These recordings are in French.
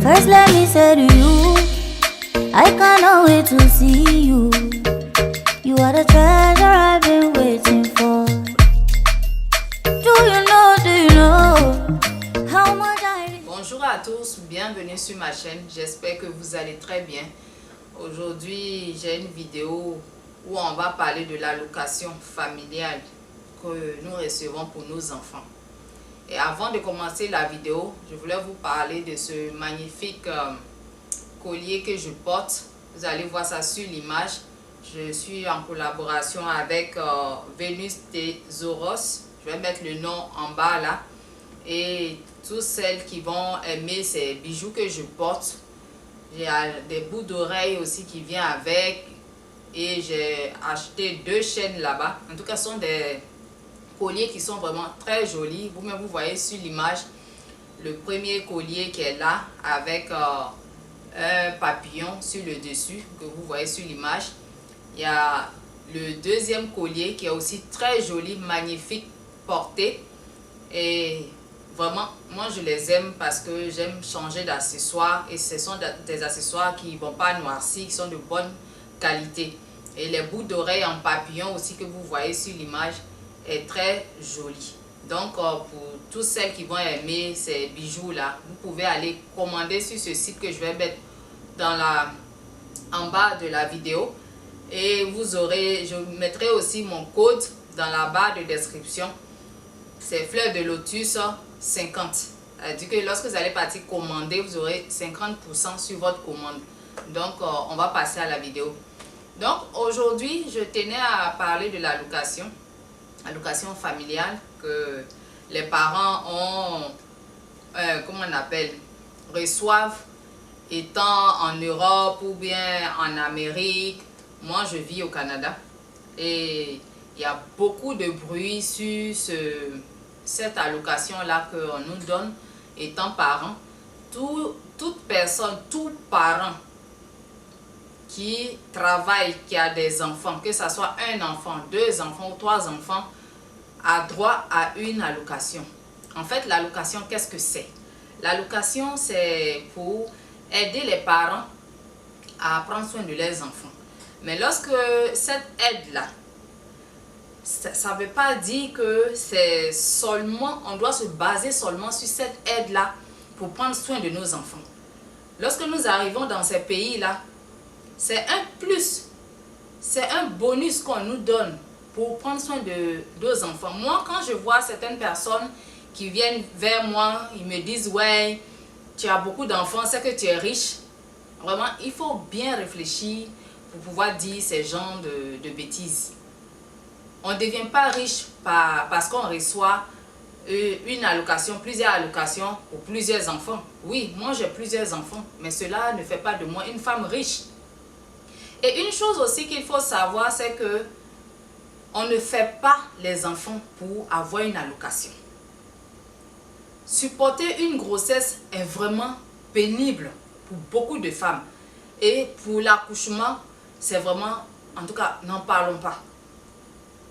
First let me say to you, I cannot wait to see you. You are the treasure I've been waiting for. Do you know how much I... Bonjour à tous, bienvenue sur ma chaîne, j'espère que vous allez très bien. Aujourd'hui, j'ai une vidéo où on va parler de l'allocation familiale que nous recevons pour nos enfants. Et avant de commencer la vidéo, je voulais vous parler de ce magnifique collier que je porte. Vous allez voir ça sur l'image. Je suis en collaboration avec Venus Tesoros. Je vais mettre le nom en bas là. Et toutes celles qui vont aimer ces bijoux que je porte. J'ai des bouts d'oreilles aussi qui viennent avec. Et j'ai acheté 2 chaînes là-bas. En tout cas, ce sont des colliers qui sont vraiment très jolis. Vous-même, vous voyez sur l'image le premier collier qui est là avec un papillon sur le dessus que vous voyez sur l'image. Il y a le deuxième collier qui est aussi très joli, magnifique, porté. Et vraiment, moi je les aime parce que j'aime changer d'accessoires. Et ce sont des accessoires qui ne vont pas noircir, qui sont de bonne qualité. Et les bouts d'oreilles en papillon aussi que vous voyez sur l'image est très joli. Donc pour toutes celles qui vont aimer ces bijoux là, vous pouvez aller commander sur ce site que je vais mettre en bas de la vidéo. Et vous aurez, je mettrai aussi mon code dans la barre de description. C'est fleurs de lotus 50. C'est-à-dire que lorsque vous allez partir commander, vous aurez 50% sur votre commande. Donc on va passer à la vidéo. Donc aujourd'hui, je tenais à parler de l'allocation familiale que les parents ont, comment on appelle, reçoivent étant en Europe ou bien en Amérique. Moi, je vis au Canada et il y a beaucoup de bruit sur cette allocation-là qu'on nous donne étant parents. Toute personne, tout parent qui travaille, qui a des enfants, que ce soit un enfant, 2 enfants ou 3 enfants, a droit à une allocation. En fait, l'allocation, qu'est-ce que c'est? L'allocation, c'est pour aider les parents à prendre soin de leurs enfants. Mais lorsque cette aide-là, ça ne veut pas dire que c'est seulement, on doit se baser seulement sur cette aide-là pour prendre soin de nos enfants. Lorsque nous arrivons dans ces pays-là, c'est un plus, c'est un bonus qu'on nous donne pour prendre soin de nos enfants. Moi, quand je vois certaines personnes qui viennent vers moi, ils me disent « Ouais, tu as beaucoup d'enfants, c'est que tu es riche. » Vraiment, il faut bien réfléchir pour pouvoir dire ces genres de bêtises. On ne devient pas riche parce qu'on reçoit une allocation, plusieurs allocations pour plusieurs enfants. Oui, moi j'ai plusieurs enfants, mais cela ne fait pas de moi une femme riche. Et une chose aussi qu'il faut savoir, c'est que on ne fait pas les enfants pour avoir une allocation. Supporter une grossesse est vraiment pénible pour beaucoup de femmes. Et pour l'accouchement, c'est vraiment, en tout cas, n'en parlons pas.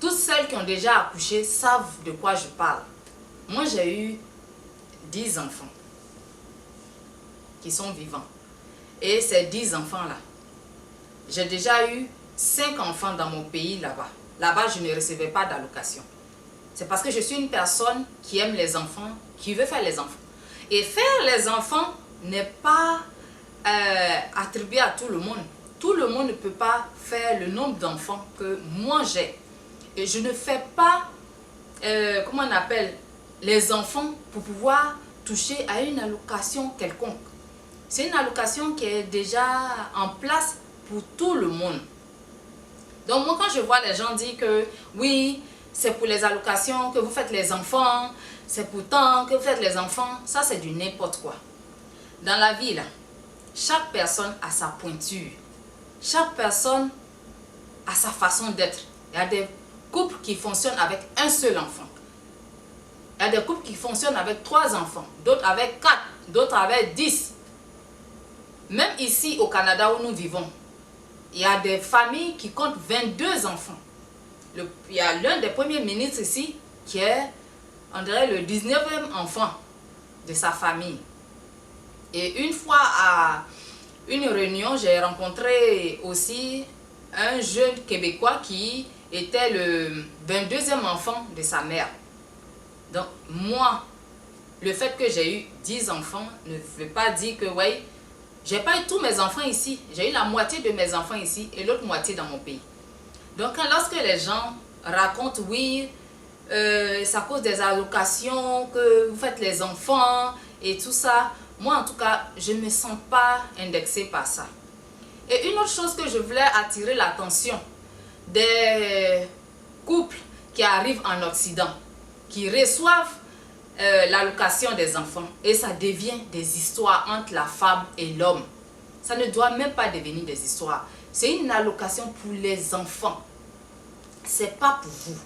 Toutes celles qui ont déjà accouché savent de quoi je parle. Moi, j'ai eu 10 enfants qui sont vivants. Et ces 10 enfants-là, j'ai déjà eu 5 enfants dans mon pays là-bas. Là-bas, je ne recevais pas d'allocation. C'est parce que je suis une personne qui aime les enfants, qui veut faire les enfants. Et faire les enfants n'est pas attribué à tout le monde. Tout le monde ne peut pas faire le nombre d'enfants que moi j'ai. Et je ne fais pas, comment on appelle, les enfants pour pouvoir toucher à une allocation quelconque. C'est une allocation qui est déjà en place pour tout le monde. Donc moi, quand je vois les gens dire que oui, c'est pour les allocations que vous faites les enfants, c'est pour tant que vous faites les enfants, ça c'est du n'importe quoi. Dans la vie, là, chaque personne a sa pointure. Chaque personne a sa façon d'être. Il y a des couples qui fonctionnent avec un seul enfant. Il y a des couples qui fonctionnent avec 3 enfants, d'autres avec 4, d'autres avec 10. Même ici au Canada où nous vivons, il y a des familles qui comptent 22 enfants. Il y a l'un des premiers ministres ici qui est, on dirait, le 19e enfant de sa famille. Et une fois à une réunion, j'ai rencontré aussi un jeune Québécois qui était le 22e enfant de sa mère. Donc moi, le fait que j'ai eu 10 enfants ne veut pas dire que ouais, j'ai pas eu tous mes enfants ici. J'ai eu la moitié de mes enfants ici et l'autre moitié dans mon pays. Donc lorsque les gens racontent oui, c'est à cause des allocations que vous faites les enfants et tout ça, moi en tout cas, je ne me sens pas indexée par ça. Et une autre chose que je voulais attirer l'attention des couples qui arrivent en Occident, qui reçoivent l'allocation des enfants et ça devient des histoires entre la femme et l'homme. Ça ne doit même pas devenir des histoires. C'est une allocation pour les enfants. C'est pas pour vous.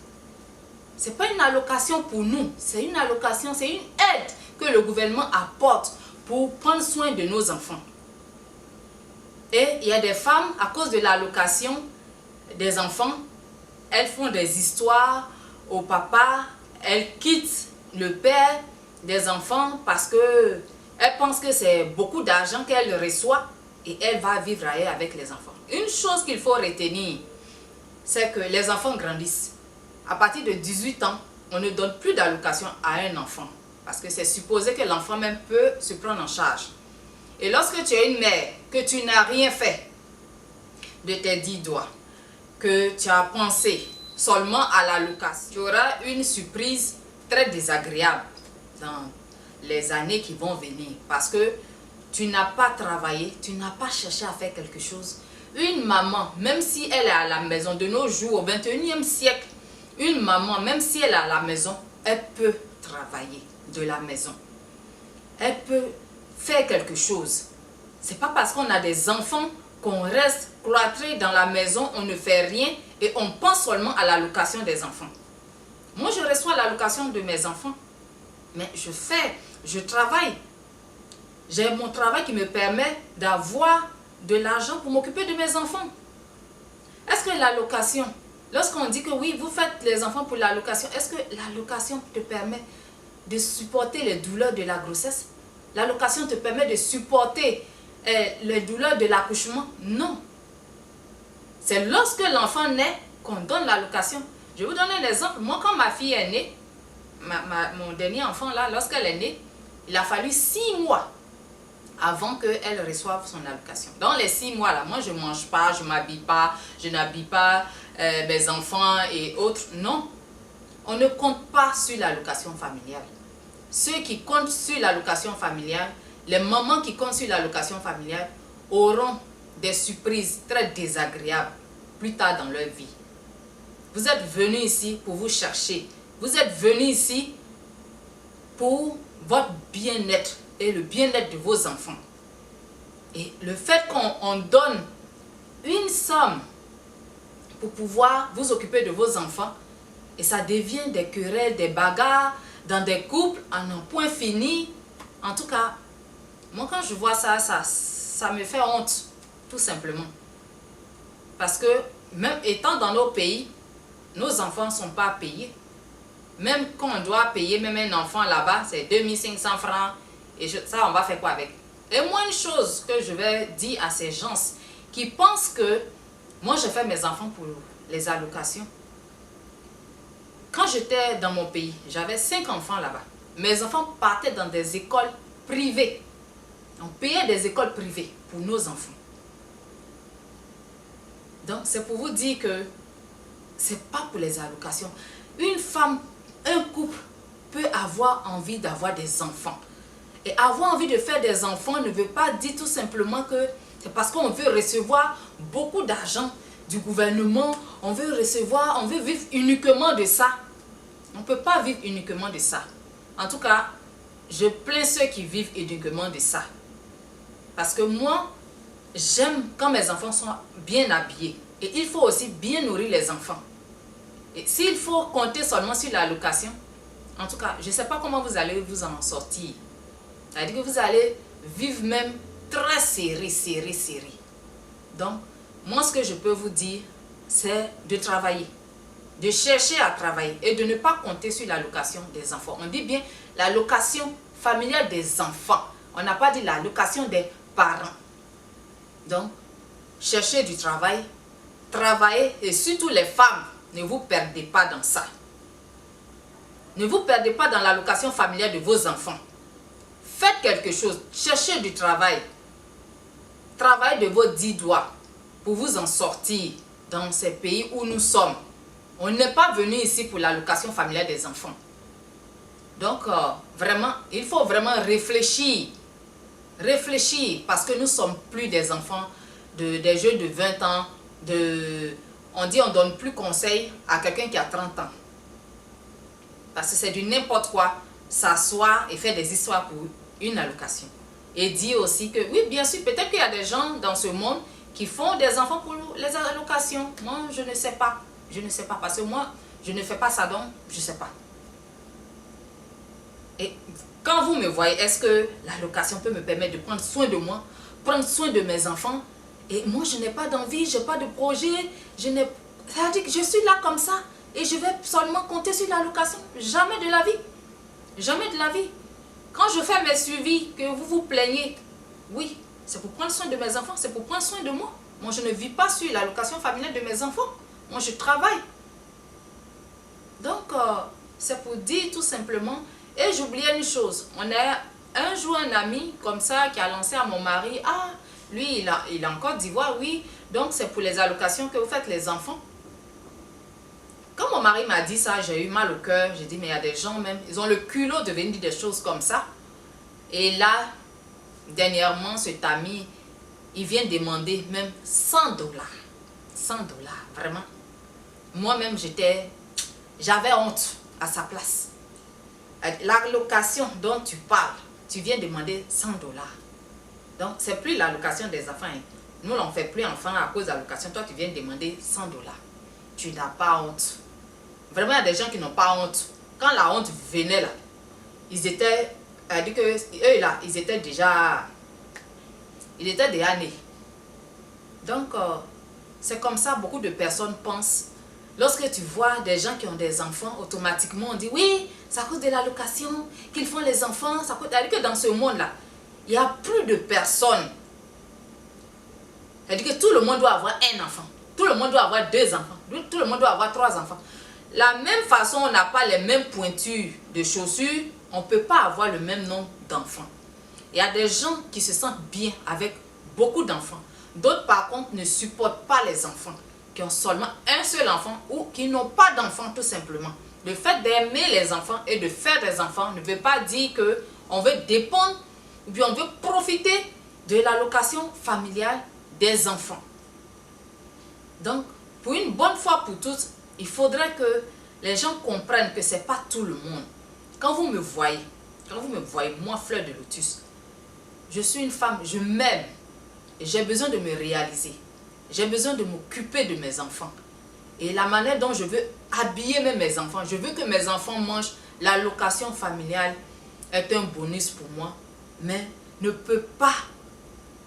C'est pas une allocation pour nous. C'est une allocation, c'est une aide que le gouvernement apporte pour prendre soin de nos enfants. Et il y a des femmes, à cause de l'allocation des enfants, elles font des histoires au papa, elles quittent le père des enfants parce que elle pense que c'est beaucoup d'argent qu'elle reçoit et elle va vivre ailleurs avec les enfants. Une chose qu'il faut retenir, c'est que les enfants grandissent. À partir de 18 ans, on ne donne plus d'allocation à un enfant parce que c'est supposé que l'enfant même peut se prendre en charge. Et lorsque tu es une mère, que tu n'as rien fait de tes 10 doigts, que tu as pensé seulement à l'allocation, tu auras une surprise très désagréable dans les années qui vont venir parce que tu n'as pas travaillé, tu n'as pas cherché à faire quelque chose. Une maman, même si elle est à la maison de nos jours, au 21e siècle, une maman, même si elle est à la maison, elle peut travailler de la maison. Elle peut faire quelque chose. C'est pas parce qu'on a des enfants qu'on reste cloîtré dans la maison, on ne fait rien et on pense seulement à l'allocation des enfants. Moi, je reçois l'allocation de mes enfants, mais je travaille. J'ai mon travail qui me permet d'avoir de l'argent pour m'occuper de mes enfants. Est-ce que l'allocation, lorsqu'on dit que oui, vous faites les enfants pour l'allocation, est-ce que l'allocation te permet de supporter les douleurs de la grossesse? L'allocation te permet de supporter les douleurs de l'accouchement? Non. C'est lorsque l'enfant naît qu'on donne l'allocation. Je vais vous donner un exemple. Moi, quand ma fille est née, mon dernier enfant là, lorsqu'elle est née, il a fallu 6 mois avant qu'elle reçoive son allocation. Dans les 6 mois là, moi je ne mange pas, je ne m'habille pas, je n'habille pas mes enfants et autres. Non, on ne compte pas sur l'allocation familiale. Ceux qui comptent sur l'allocation familiale, les mamans qui comptent sur l'allocation familiale auront des surprises très désagréables plus tard dans leur vie. Vous êtes venus ici pour vous chercher. Vous êtes venus ici pour votre bien-être et le bien-être de vos enfants. Et le fait qu'on donne une somme pour pouvoir vous occuper de vos enfants, et ça devient des querelles, des bagarres dans des couples en un point fini. En tout cas, moi quand je vois ça, ça me fait honte, tout simplement. Parce que même étant dans nos pays, nos enfants ne sont pas payés. Même quand on doit payer même un enfant là-bas, c'est 2500 francs. Et ça, on va faire quoi avec? Et moi, une chose que je vais dire à ces gens qui pensent que moi, je fais mes enfants pour les allocations. Quand j'étais dans mon pays, j'avais 5 enfants là-bas. Mes enfants partaient dans des écoles privées. On payait des écoles privées pour nos enfants. Donc, c'est pour vous dire que c'est pas pour les allocations. Une femme, un couple peut avoir envie d'avoir des enfants. Et avoir envie de faire des enfants ne veut pas dire tout simplement que c'est parce qu'on veut recevoir beaucoup d'argent du gouvernement, on veut vivre uniquement de ça. On ne peut pas vivre uniquement de ça. En tout cas, je plains ceux qui vivent uniquement de ça. Parce que moi, j'aime quand mes enfants sont bien habillés. Et il faut aussi bien nourrir les enfants. Et s'il faut compter seulement sur l'allocation, en tout cas, je ne sais pas comment vous allez vous en sortir. C'est-à-dire que vous allez vivre même très serré. Donc, moi, ce que je peux vous dire, c'est de travailler, de chercher à travailler et de ne pas compter sur l'allocation des enfants. On dit bien l'allocation familiale des enfants. On n'a pas dit l'allocation des parents. Donc, cherchez du travail, travaillez et surtout les femmes, ne vous perdez pas dans ça. Ne vous perdez pas dans l'allocation familiale de vos enfants. Faites quelque chose, cherchez du travail. Travaillez de vos 10 doigts pour vous en sortir dans ces pays où nous sommes. On n'est pas venu ici pour l'allocation familiale des enfants. Donc, vraiment, il faut vraiment réfléchir. Réfléchir, parce que nous ne sommes plus des enfants, des jeunes de 20 ans. On dit on ne donne plus conseil à quelqu'un qui a 30 ans. Parce que c'est du n'importe quoi, s'asseoir et faire des histoires pour une allocation. Et dire aussi que, oui, bien sûr, peut-être qu'il y a des gens dans ce monde qui font des enfants pour les allocations. Moi, je ne sais pas. Je ne sais pas, parce que moi, je ne fais pas ça, donc je ne sais pas. Et quand vous me voyez, est-ce que l'allocation peut me permettre de prendre soin de moi, prendre soin de mes enfants? Et moi, je n'ai pas d'envie, je n'ai pas de projet. C'est-à-dire que je suis là comme ça et je vais seulement compter sur l'allocation. Jamais de la vie. Jamais de la vie. Quand je fais mes suivis, que vous vous plaignez, oui, c'est pour prendre soin de mes enfants, c'est pour prendre soin de moi. Moi, je ne vis pas sur l'allocation familiale de mes enfants. Moi, je travaille. Donc, c'est pour dire tout simplement. Et j'oubliais une chose. On a un jour un ami comme ça qui a lancé à mon mari. Ah, lui, il est en Côte d'Ivoire, oui. Donc, c'est pour les allocations que vous faites les enfants. Quand mon mari m'a dit ça, j'ai eu mal au cœur. J'ai dit, mais il y a des gens même, ils ont le culot de venir dire des choses comme ça. Et là, dernièrement, cet ami, il vient demander même 100 dollars. 100 dollars, vraiment. Moi-même, j'avais honte à sa place. L'allocation dont tu parles, tu viens demander 100 dollars. Donc, c'est plus l'allocation des enfants. Nous, on ne fait plus enfants à cause de l'allocation. Toi, tu viens demander 100 dollars. Tu n'as pas honte. Vraiment, il y a des gens qui n'ont pas honte. Quand la honte venait là, ils étaient déjà nés. Donc, c'est comme ça, beaucoup de personnes pensent. Lorsque tu vois des gens qui ont des enfants, automatiquement on dit oui, c'est à cause de l'allocation qu'ils font les enfants. C'est-à-dire que dans ce monde-là, il n'y a plus de personnes. C'est-à-dire que tout le monde doit avoir un enfant. Tout le monde doit avoir 2 enfants. Tout le monde doit avoir 3 enfants. La même façon, on n'a pas les mêmes pointures de chaussures. On ne peut pas avoir le même nombre d'enfants. Il y a des gens qui se sentent bien avec beaucoup d'enfants. D'autres, par contre, ne supportent pas les enfants, qui ont seulement un seul enfant ou qui n'ont pas d'enfants tout simplement. Le fait d'aimer les enfants et de faire des enfants ne veut pas dire qu'on veut dépendre ou bien on veut profiter de l'allocation familiale des enfants. Donc, pour une bonne fois pour toutes, il faudrait que les gens comprennent que ce n'est pas tout le monde. Quand vous me voyez, moi, Fleur de Lotus, je suis une femme, je m'aime et j'ai besoin de me réaliser. J'ai besoin de m'occuper de mes enfants. Et la manière dont je veux habiller même mes enfants, je veux que mes enfants mangent. L'allocation familiale est un bonus pour moi, mais ne peut pas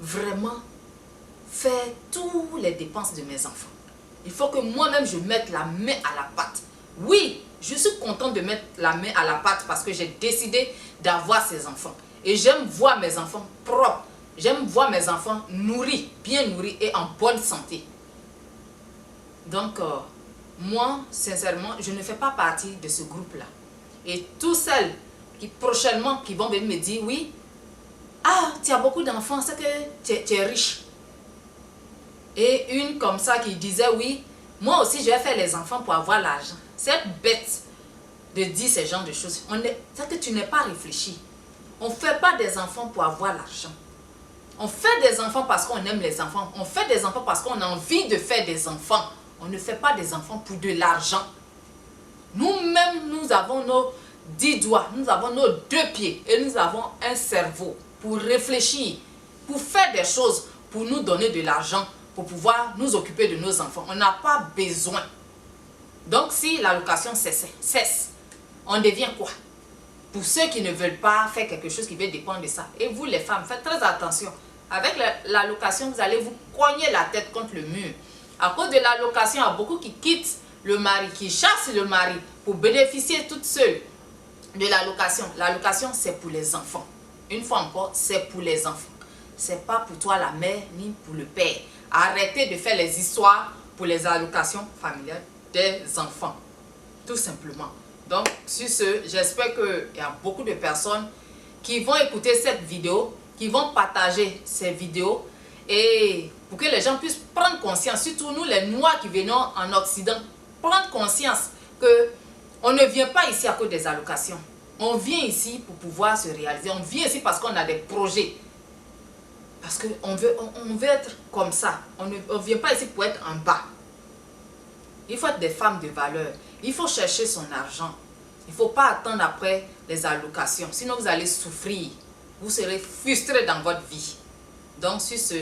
vraiment faire toutes les dépenses de mes enfants. Il faut que moi-même je mette la main à la pâte. Oui, je suis contente de mettre la main à la pâte parce que j'ai décidé d'avoir ces enfants. Et j'aime voir mes enfants propres. J'aime voir mes enfants nourris, bien nourris et en bonne santé. Donc, moi, sincèrement, je ne fais pas partie de ce groupe-là. Et tous celles qui prochainement qui vont venir me dire, oui, ah, tu as beaucoup d'enfants, c'est que tu es riche. Et une comme ça qui disait, oui, moi aussi je vais faire les enfants pour avoir l'argent. C'est bête de dire ce genre de choses. C'est que tu n'es pas réfléchi. On ne fait pas des enfants pour avoir l'argent. On fait des enfants parce qu'on aime les enfants. On fait des enfants parce qu'on a envie de faire des enfants. On ne fait pas des enfants pour de l'argent. Nous-mêmes, nous avons nos 10 doigts, nous avons nos 2 pieds et nous avons un cerveau pour réfléchir, pour faire des choses, pour nous donner de l'argent, pour pouvoir nous occuper de nos enfants. On n'a pas besoin. Donc, si l'allocation cesse, on devient quoi? Pour ceux qui ne veulent pas faire quelque chose qui va dépendre de ça. Et vous, les femmes, faites très attention. Avec l'allocation, vous allez vous cogner la tête contre le mur. À cause de l'allocation, il y a beaucoup qui quittent le mari, qui chassent le mari pour bénéficier toutes seules de l'allocation. L'allocation, c'est pour les enfants. une fois encore, c'est pour les enfants. C'est pas pour toi la mère ni pour le père. Arrêtez de faire les histoires pour les allocations familiales des enfants. Tout simplement. Donc, sur ce, j'espère qu'il y a beaucoup de personnes qui vont écouter cette vidéo, qui vont partager ces vidéos et pour que les gens puissent prendre conscience, surtout nous les Noirs qui venons en Occident, prendre conscience que on ne vient pas ici à cause des allocations. On vient ici pour pouvoir se réaliser. On vient ici parce qu'on a des projets. Parce qu'on veut être comme ça. On ne vient pas ici pour être en bas. Il faut être des femmes de valeur. Il faut chercher son argent. Il ne faut pas attendre après les allocations. Sinon, vous allez souffrir. Vous serez frustré dans votre vie. Donc, sur ce,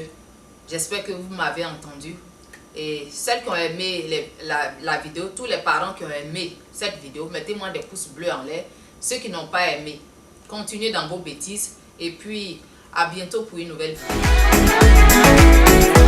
j'espère que vous m'avez entendu. Et celles qui ont aimé la vidéo, tous les parents qui ont aimé cette vidéo, mettez-moi des pouces bleus en l'air. Ceux qui n'ont pas aimé, continuez dans vos bêtises. Et puis, à bientôt pour une nouvelle vidéo.